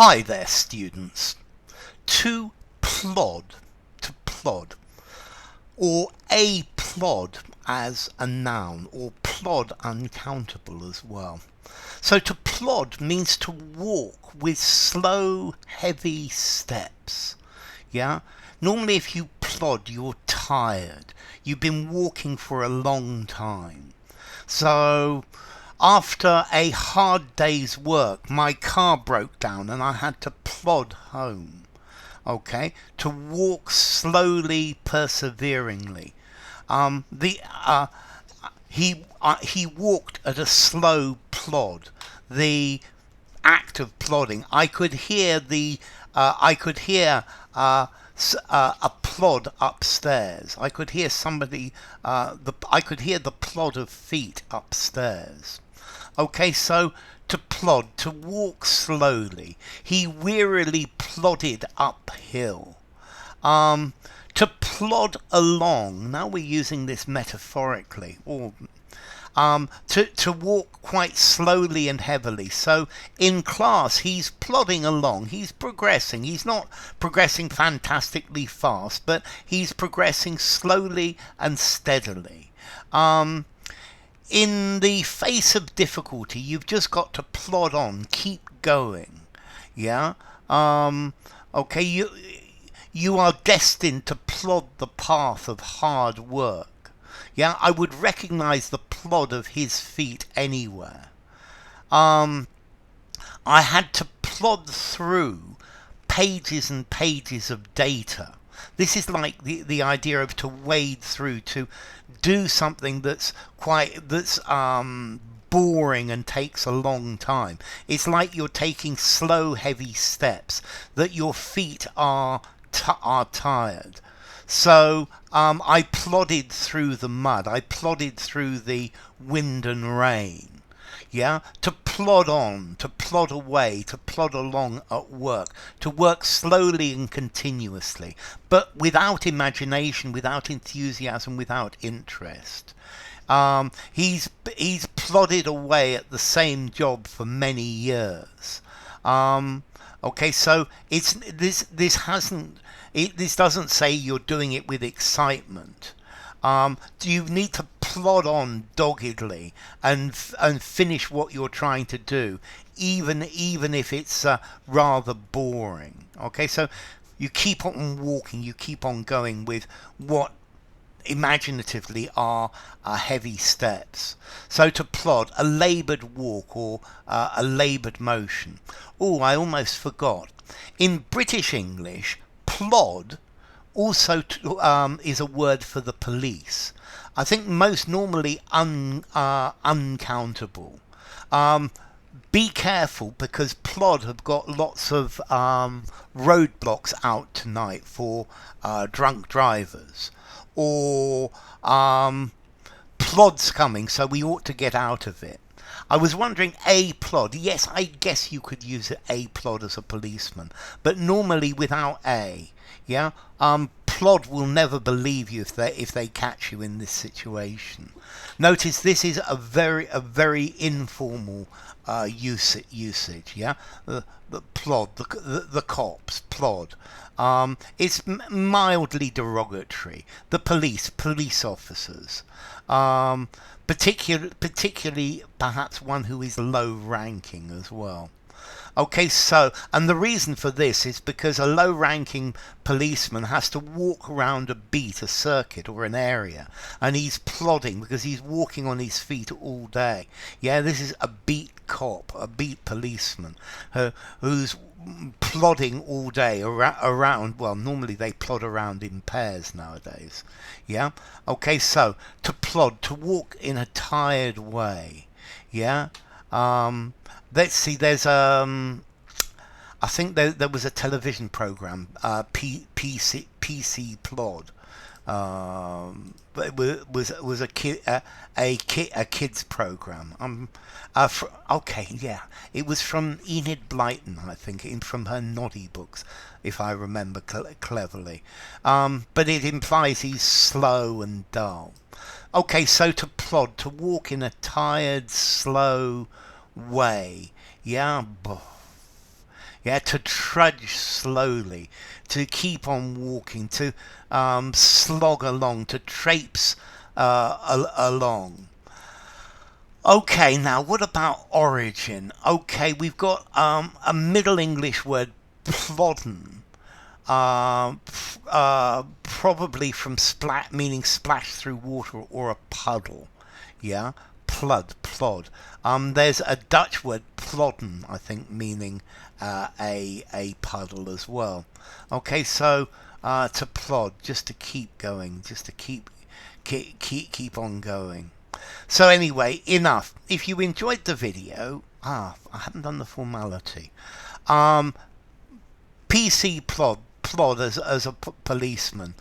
Hi there, students. To plod, or a plod as a noun, or plod uncountable as well. So to plod means to walk with slow, heavy steps. Yeah? Normally if you plod, you're tired. You've been walking for a long time. So after a hard day's work, my car broke down and I had to plod home. Okay, to walk slowly, perseveringly. He walked at a slow plod. The act of plodding. I could hear a plod upstairs. I could hear somebody. I could hear the plod of feet upstairs. Okay, so to plod, to walk slowly. He wearily plodded uphill. To plod along. Now we're using this metaphorically, or to walk quite slowly and heavily. So in class, he's plodding along. He's progressing. He's not progressing fantastically fast, but he's progressing slowly and steadily. In the face of difficulty, you've just got to plod on, keep going. Yeah. Okay. You are destined to plod the path of hard work. Yeah, I would recognize the plod of his feet anywhere. I had to plod through pages and pages of data. This is like the idea of to wade through, to do something that's boring and takes a long time. It's like you're taking slow, heavy steps, that your feet are tired. So I plodded through the mud. I plodded through the wind and rain. Yeah, to plod on, to plod away, to plod along at work, to work slowly and continuously, but without imagination, without enthusiasm, without interest. He's plodded away at the same job for many years. Okay, so this doesn't say you're doing it with excitement. You need to plod on doggedly and finish what you're trying to do, even if it's rather boring. Okay, so you keep on walking, you keep on going with what imaginatively are heavy steps. So to plod, a laboured walk, or a laboured motion. Oh, I almost forgot. In British English, plod also is a word for the police. I think most normally uncountable. Be careful, because Plod have got lots of roadblocks out tonight for drunk drivers. Or Plod's coming, so we ought to get out of it. I was wondering, a plod. Yes, I guess you could use a plod as a policeman, but normally without a. Yeah. Plod will never believe you if they catch you in this situation. Notice this is a very informal usage. Yeah. The plod. The cops plod. It's mildly derogatory. The police officers. Particularly perhaps one who is low ranking as well. Okay, so, and the reason for this is because a low ranking policeman has to walk around a beat, a circuit, or an area, and he's plodding because he's walking on his feet all day. Yeah, this is a beat cop, a beat policeman who's plodding all day around. Well, normally they plod around in pairs nowadays. Yeah. Okay, so to plod, to walk in a tired way. Yeah. Let's see. There's I think there was a television program, PC Plod. But it was a kids program. Okay, yeah, it was from Enid Blyton, I think, from her Noddy books, if I remember cleverly. But it implies he's slow and dull. Okay, so to plod, to walk in a tired, slow way. Yeah. Yeah, to trudge slowly, to keep on walking, to slog along, to traipse along. Okay, now what about origin? Okay, we've got a Middle English word, plodden, probably from splat, meaning splash through water or a puddle. Yeah, plod. There's a Dutch word, plodden, I think, meaning a puddle as well. Okay, so to plod, just to keep going, just to keep on going. So anyway, enough. If you enjoyed the video, I haven't done the formality. PC plod as a policeman.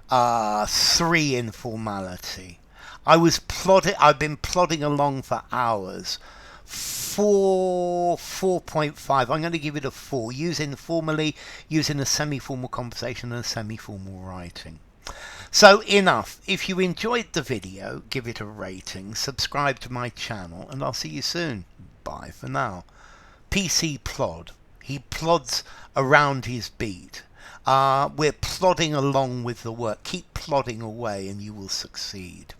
3 in formality. I've been plodding along for hours. 4.5. I'm going to give it a 4. Using formally, using a semi-formal conversation and a semi-formal writing. So enough. If you enjoyed the video, give it a rating, subscribe to my channel, and I'll see you soon. Bye for now. PC Plod. He plods around his beat. We're plodding along with the work. Keep plodding away and you will succeed.